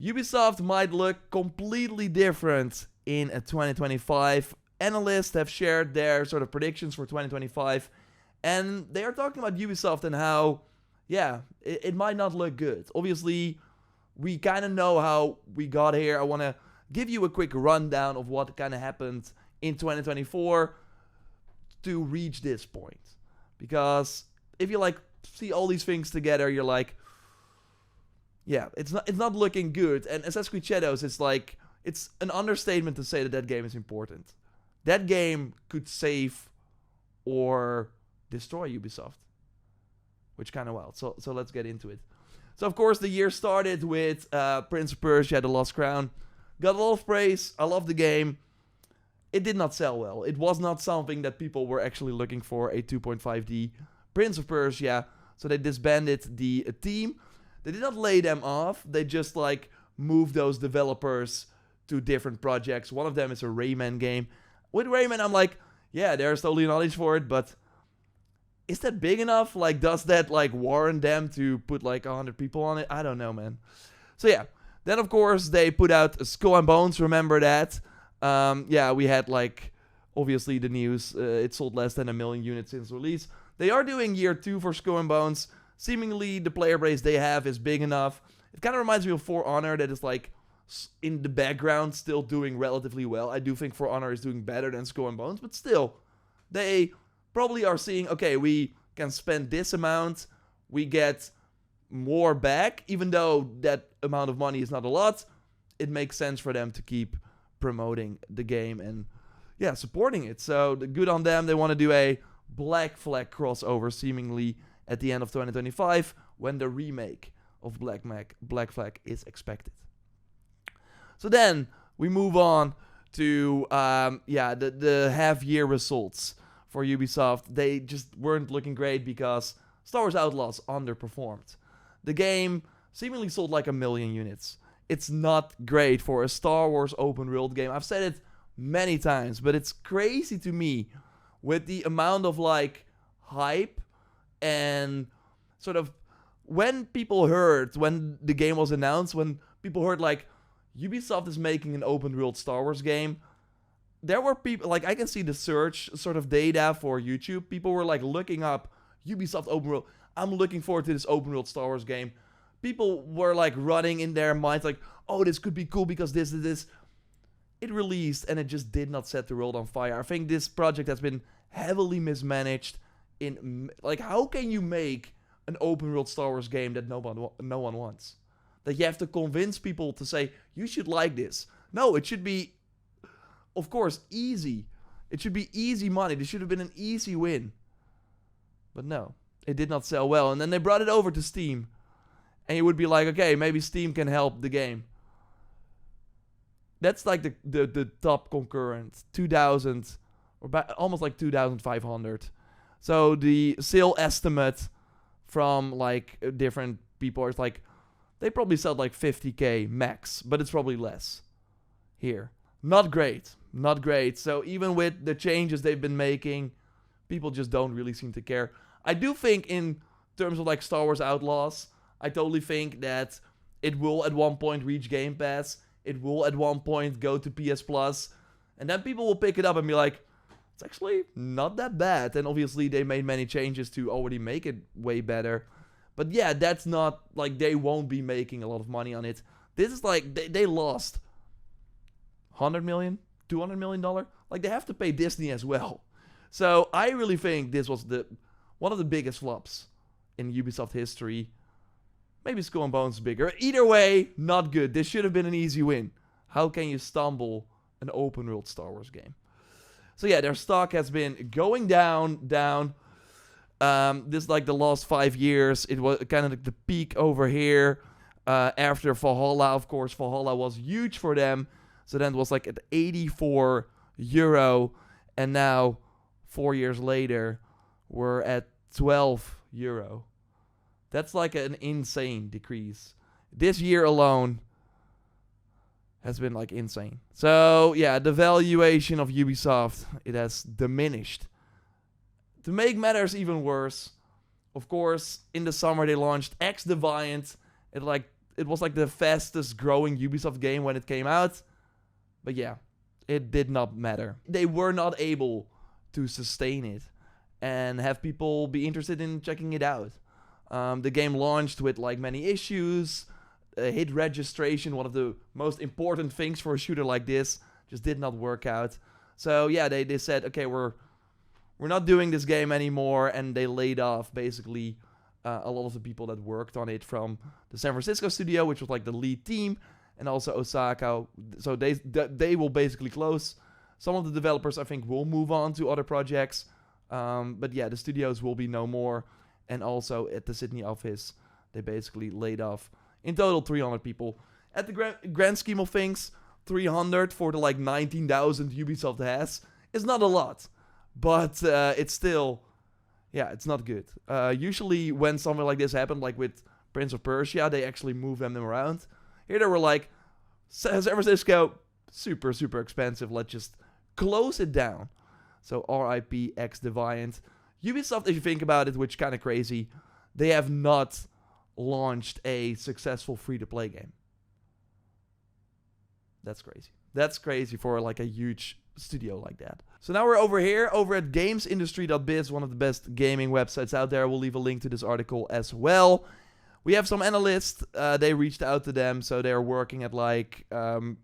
Ubisoft might look completely different in 2025. Analysts have shared their sort of predictions for 2025, and they are talking about Ubisoft and how, yeah, it might not look good. Obviously, we kind of know how we got here. I want to give you a quick rundown of what kind of happened in 2024 to reach this point. Because if you like see all these things together, you're like, yeah, it's not looking good. And Assassin's Creed Shadows, it's an understatement to say that game is important. That game could save or destroy Ubisoft, which kind of wild. So let's get into it. So of course the year started with Prince of Persia: The Lost Crown. Got a lot of praise. I love the game. It did not sell well. It was not something that people were actually looking for, a 2.5D Prince of Persia. So they disbanded the team. They did not lay them off. They just moved those developers to different projects. One of them is a Rayman game. With Rayman, I'm like, yeah, there's totally knowledge for it, but is that big enough? Does that warrant them to put 100 people on it? I don't know, man. So yeah, then of course they put out Skull and Bones. Remember that? Yeah, we had obviously the news. It sold less than 1 million units since release. They are doing year 2 for Skull and Bones. Seemingly, the player base they have is big enough. It kind of reminds me of For Honor, that is in the background still doing relatively well. I do think For Honor is doing better than Skull and Bones, but still, they probably are seeing, okay, we can spend this amount, we get more back, even though that amount of money is not a lot. It makes sense for them to keep promoting the game and, yeah, supporting it. So good on them. They want to do a Black Flag crossover, seemingly at the end of 2025, when the remake of Black Flag is expected. So then we move on to the half-year results for Ubisoft. They just weren't looking great because Star Wars Outlaws underperformed. The game seemingly sold 1 million units. It's not great for a Star Wars open world game. I've said it many times, but it's crazy to me with the amount of hype and sort of when the game was announced, when people heard Ubisoft is making an open world Star Wars game, there were people, I can see the search sort of data for YouTube. People were looking up Ubisoft open world. I'm looking forward to this open world Star Wars game. People were running in their minds oh, this could be cool because this. It released and it just did not set the world on fire. I think this project has been heavily mismanaged. How can you make an open world Star Wars game that no one wants? That you have to convince people to say, you should like this. No, it should be, of course, easy. It should be easy money. This should have been an easy win. But no, it did not sell well. And then they brought it over to Steam. And you would be like, okay, maybe Steam can help the game. That's the top concurrent. 2,000, or almost 2,500. So the sale estimate from different people is they probably sell 50k max, but it's probably less here. Not great. So even with the changes they've been making, people just don't really seem to care. I do think in terms of Star Wars Outlaws, I totally think that it will at one point reach Game Pass. It will at one point go to PS Plus. And then people will pick it up and be like, it's actually not that bad. And obviously they made many changes to already make it way better. But yeah, that's not they won't be making a lot of money on it. This is they lost $100 million, $200 million. They have to pay Disney as well. So I really think this was one of the biggest flops in Ubisoft history. Maybe Skull and Bones is bigger. Either way, not good. This should have been an easy win. How can you stumble an open world Star Wars game? So yeah, their stock has been going down. This the last 5 years. It was kind of the peak over here. After Valhalla, of course, Valhalla was huge for them. So then it was at 84 euro. And now, 4 years later, we're at 12 euro. That's an insane decrease. This year alone has been insane. So yeah, the valuation of Ubisoft, it has diminished. To make matters even worse, of course, in the summer they launched X Defiant. It it was like the fastest growing Ubisoft game when it came out. But yeah, it did not matter. They were not able to sustain it and have people be interested in checking it out. The game launched with like many issues. Hit registration, one of the most important things for a shooter like this, just did not work out. So yeah, they said, okay, we're not doing this game anymore, and they laid off basically a lot of the people that worked on it from the San Francisco studio, which was like the lead team, and also Osaka. So they will basically close. Some of the developers, I think, will move on to other projects. But yeah, the studios will be no more. And also at the Sydney office, they basically laid off in total 300 people. At the grand scheme of things, 300 for the like 19,000 Ubisoft has is not a lot. But it's still, yeah, it's not good. Usually when something like this happened, like with Prince of Persia, they actually move them around. Here they were like, San Francisco, super, super expensive. Let's just close it down. So RIP X Deviant. Ubisoft, if you think about it, which is kind of crazy, they have not launched a successful free-to-play game. That's crazy. That's crazy for like a huge studio like that. So now we're over here, over at gamesindustry.biz, one of the best gaming websites out there. We'll leave a link to this article as well. We have some analysts. They reached out to them, so they're working at like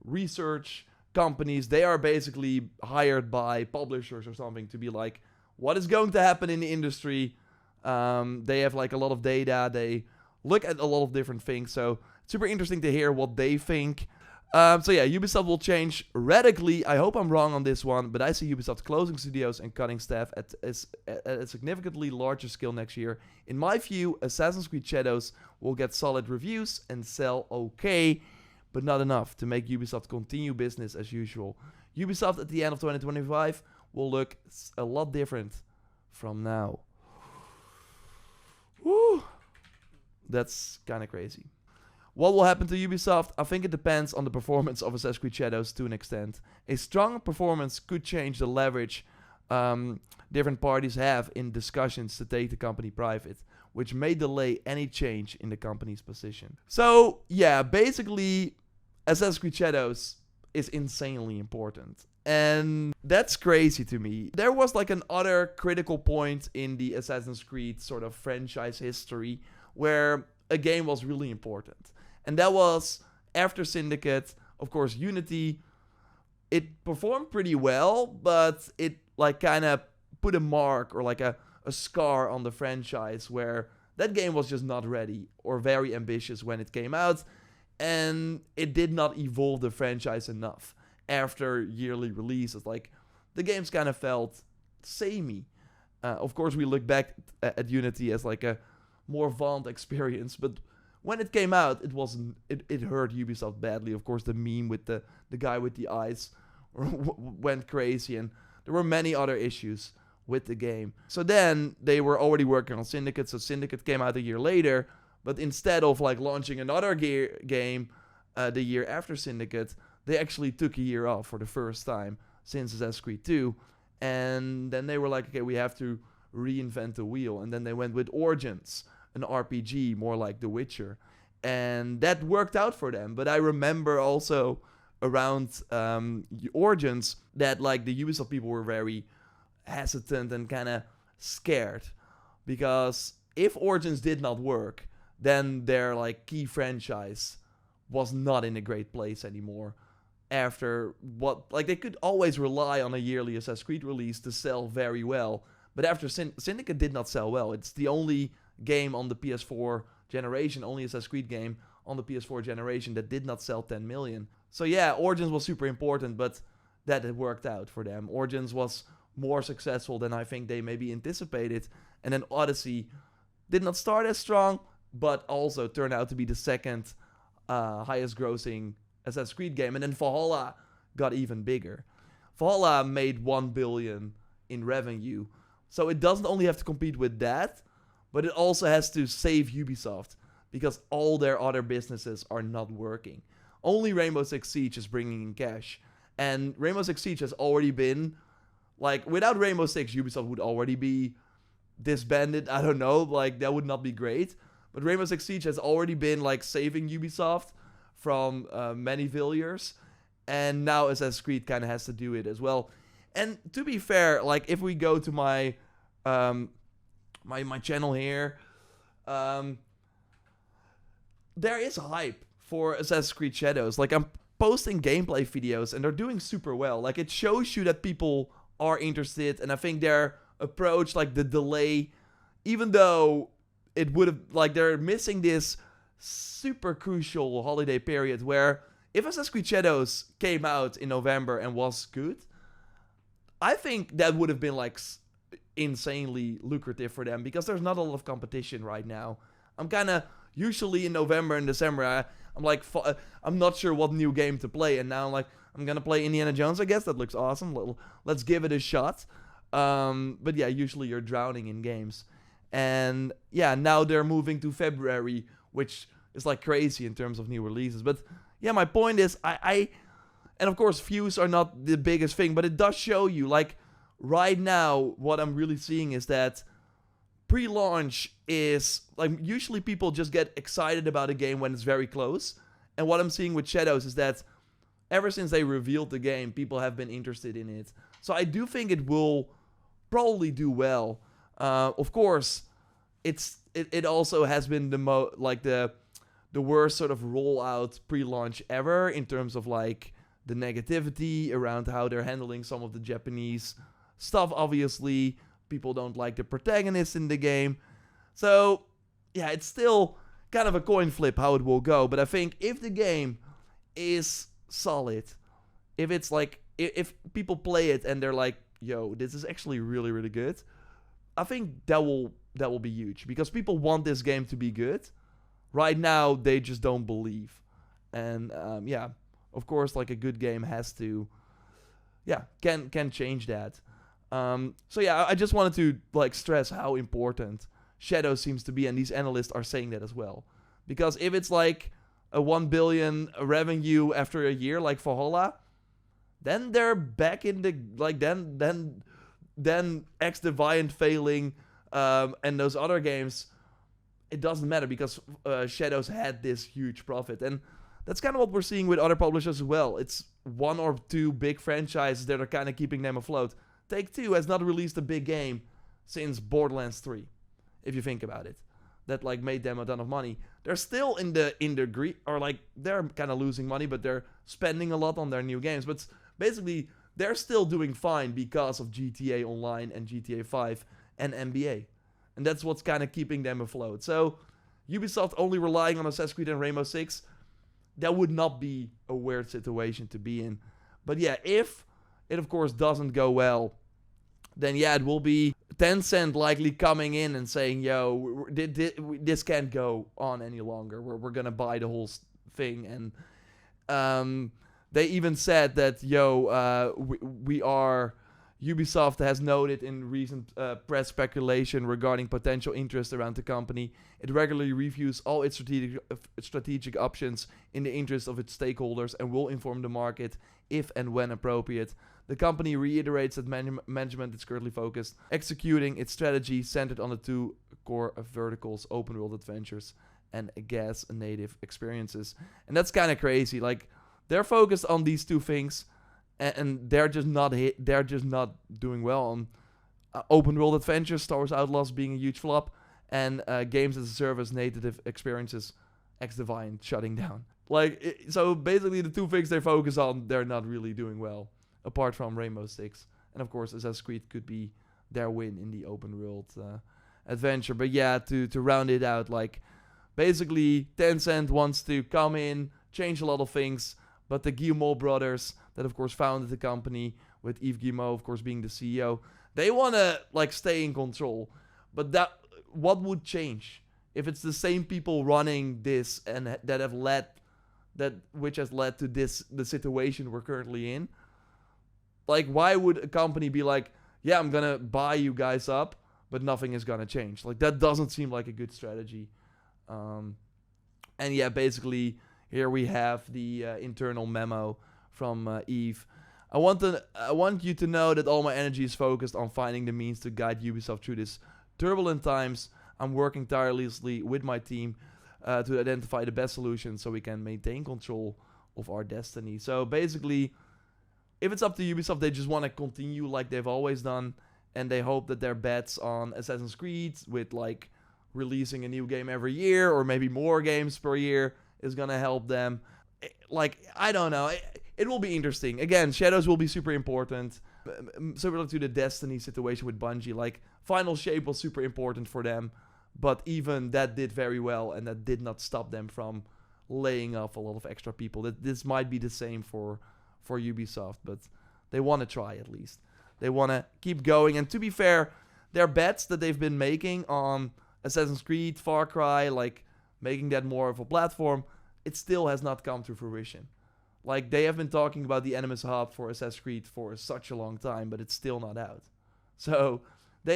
research companies. They are basically hired by publishers or something to be like, what is going to happen in the industry? They have like a lot of data. They look at a lot of different things. So super interesting to hear what they think. So yeah, Ubisoft will change radically. I hope I'm wrong on this one, but I see Ubisoft closing studios and cutting staff at a significantly larger scale next year. In my view, Assassin's Creed Shadows will get solid reviews and sell okay, but not enough to make Ubisoft continue business as usual. Ubisoft at the end of 2025 will look a lot different from now. Woo! That's kind of crazy. What will happen to Ubisoft? I think it depends on the performance of Assassin's Creed Shadows to an extent. A strong performance could change the leverage different parties have in discussions to take the company private, which may delay any change in the company's position. So, yeah, basically, Assassin's Creed Shadows is insanely important. And that's crazy to me. There was like an other critical point in the Assassin's Creed sort of franchise history where a game was really important. And that was after Syndicate, of course, Unity. It performed pretty well, but it like kind of put a mark or like a scar on the franchise where that game was just not ready or very ambitious when it came out. And it did not evolve the franchise enough after yearly releases. Like, the games kind of felt samey. Of course, we look back at Unity as like a more vaunted experience, but when it came out, it hurt Ubisoft badly. Of course, the meme with the guy with the eyes went crazy, and there were many other issues with the game. So then they were already working on Syndicate, so Syndicate came out a year later, but instead of like launching another game the year after Syndicate, they actually took a year off for the first time since Assassin's Creed 2, and then they were like, okay, we have to reinvent the wheel, and then they went with Origins, an RPG more like The Witcher, and that worked out for them. But I remember also around Origins that like the Ubisoft people were very hesitant and kind of scared, because if Origins did not work, then their like key franchise was not in a great place anymore. After what, like, they could always rely on a yearly Assassin's Creed release to sell very well, but after Syndicate did not sell well. It's the only game on the PS4 generation, only Assassin's Creed game on the PS4 generation that did not sell 10 million. So yeah, Origins was super important, but that had worked out for them. Origins was more successful than I think they maybe anticipated, and then Odyssey did not start as strong, but also turned out to be the second highest grossing Assassin's Creed game, and then Valhalla got even bigger. Valhalla made 1 billion in revenue, so it doesn't only have to compete with that, but it also has to save Ubisoft, because all their other businesses are not working. Only Rainbow Six Siege is bringing in cash, and Rainbow Six Siege has already been, like, without Rainbow Six, Ubisoft would already be disbanded. I don't know, like, that would not be great, But Rainbow Six Siege has already been like saving Ubisoft from many failures, and now Assassin's Creed kind of has to do it as well. And to be fair, like if we go to my my channel here, there is hype for Assassin's Creed Shadows. Like I'm posting gameplay videos and they're doing super well. Like it shows you that people are interested, and I think their approach, like the delay, even though it would have, like they're missing this super crucial holiday period where if Assassin's Creed Shadows came out in November and was good, I think that would have been like insanely lucrative for them, because there's not a lot of competition right now. I'm kind of usually in November and December, I'm like, I'm not sure what new game to play, and now I'm like, I'm gonna play Indiana Jones, I guess. That looks awesome. Let's give it a shot. But yeah, usually you're drowning in games. And yeah, now they're moving to February, which is like crazy in terms of new releases. But yeah, my point is, and of course views are not the biggest thing, but it does show you, like right now, what I'm really seeing is that pre-launch is, like usually people just get excited about a game when it's very close. And what I'm seeing with Shadows is that ever since they revealed the game, people have been interested in it. So I do think it will probably do well. Of course, it also has been the worst sort of rollout pre-launch ever in terms of like the negativity around how they're handling some of the Japanese stuff. Obviously, people don't like the protagonist in the game. So yeah, it's still kind of a coin flip how it will go. But I think if the game is solid, if it's like, if people play it and they're like, yo, this is actually really, really good, I think that will be huge, because people want this game to be good. Right now, they just don't believe. And yeah, of course, like a good game has to, can change that. So yeah, I just wanted to like stress how important Shadow seems to be, and these analysts are saying that as well. Because if it's like a 1 billion revenue after a year, like Valhalla, then they're back in the, like, then X Deviant failing, and those other games, it doesn't matter, because Shadows had this huge profit. And that's kind of what we're seeing with other publishers as well. It's one or two big franchises that are kind of keeping them afloat. Take-Two has not released a big game since Borderlands 3, if you think about it. That like made them a ton of money. They're still in the or like they're kind of losing money, but they're spending a lot on their new games. But basically, they're still doing fine because of GTA Online and GTA 5 and NBA. And that's what's kind of keeping them afloat. So, Ubisoft only relying on Assassin's Creed and Rainbow Six, that would not be a weird situation to be in. But yeah, if it of course doesn't go well, then yeah, it will be Tencent likely coming in and saying, yo, this can't go on any longer. We're going to buy the whole thing. And they even said that, Ubisoft has noted in recent press speculation regarding potential interest around the company. It regularly reviews all its strategic options in the interest of its stakeholders and will inform the market if and when appropriate. The company reiterates that management is currently focused executing its strategy centered on the two core verticals, open world adventures and GaaS native experiences. And that's kind of crazy. Like, they're focused on these two things, and they're just not doing well on open world adventures, Star Wars Outlaws being a huge flop, and games as a service native experiences, X Deviant shutting down. Like, so basically the two things they focus on, they're not really doing well, apart from Rainbow Six. And of course, Assassin's Creed could be their win in the open world adventure. But yeah, to round it out, like, basically Tencent wants to come in, change a lot of things, but the Guillemot brothers, that of course founded the company, with Yves Guillemot of course being the CEO, they want to like stay in control. But what would change if it's the same people running this and which has led to the situation we're currently in? Like, why would a company be like, yeah, I'm gonna buy you guys up, but nothing is gonna change? Like, that doesn't seem like a good strategy. And yeah, basically here we have the internal memo from Yves. I want you to know that all my energy is focused on finding the means to guide Ubisoft through this turbulent times. I'm working tirelessly with my team to identify the best solution so we can maintain control of our destiny. So basically, if it's up to Ubisoft, they just want to continue like they've always done, and they hope that their bets on Assassin's Creed with like releasing a new game every year or maybe more games per year is gonna help them. Like, I don't know. It will be interesting. Again, Shadows will be super important. Similar to the Destiny situation with Bungie, like Final Shape was super important for them, but even that did very well, and that did not stop them from laying off a lot of extra people. This might be the same for Ubisoft, but they want to try at least. They want to keep going. And to be fair, their bets that they've been making on Assassin's Creed, Far Cry, like making that more of a platform, it still has not come to fruition. Like, they have been talking about the Animus Hub for Assassin's Creed for such a long time, but it's still not out. So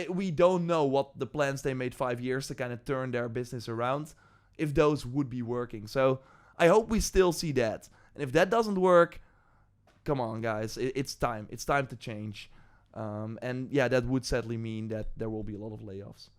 we don't know what the plans they made 5 years to kind of turn their business around, if those would be working. So I hope we still see that. And if that doesn't work, come on, guys. It's time. It's time to change. And yeah, that would sadly mean that there will be a lot of layoffs.